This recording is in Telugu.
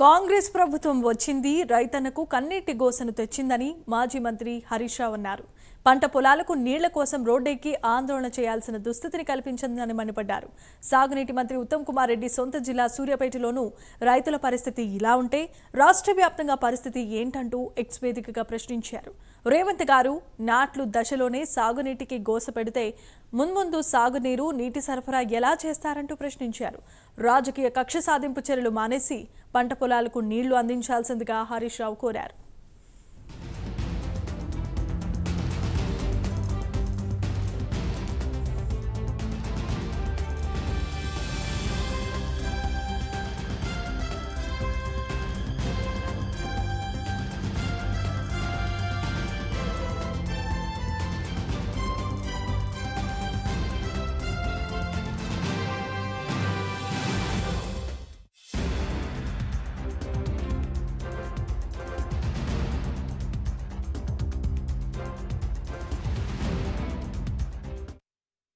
కాంగ్రెస్ ప్రభుత్వం వచ్చింది రైతన్నకు కన్నీటి గోసను తెచ్చిందని మాజీ మంత్రి హరీష్ రావు అన్నారు. పంట పొలాలకు నీళ్ల కోసం రోడ్డెక్కి ఆందోళన చేయాల్సిన దుస్థితిని కల్పించిందని మండిపడ్డారు. సాగునీటి మంత్రి ఉత్తమ్ కుమార్ రెడ్డి సొంత జిల్లా సూర్యాపేటలోనూ రైతుల పరిస్థితి ఇలా ఉంటే రాష్ట్ర వ్యాప్తంగా పరిస్థితి ఏంటంటూ ఎక్స్ వేదికగా ప్రశ్నించారు. రేవంత్ గారు నాట్లు దశలోనే సాగునీటికి గోస పెడితే మున్ముందు సాగునీరు నీటి సరఫరా ఎలా చేస్తారంటూ ప్రశ్నించారు. రాజకీయ కక్ష సాధింపు చర్యలు మానేసి పంట పొలాలకు నీళ్లు అందించాల్సిందిగా హరీష్ రావు కోరారు.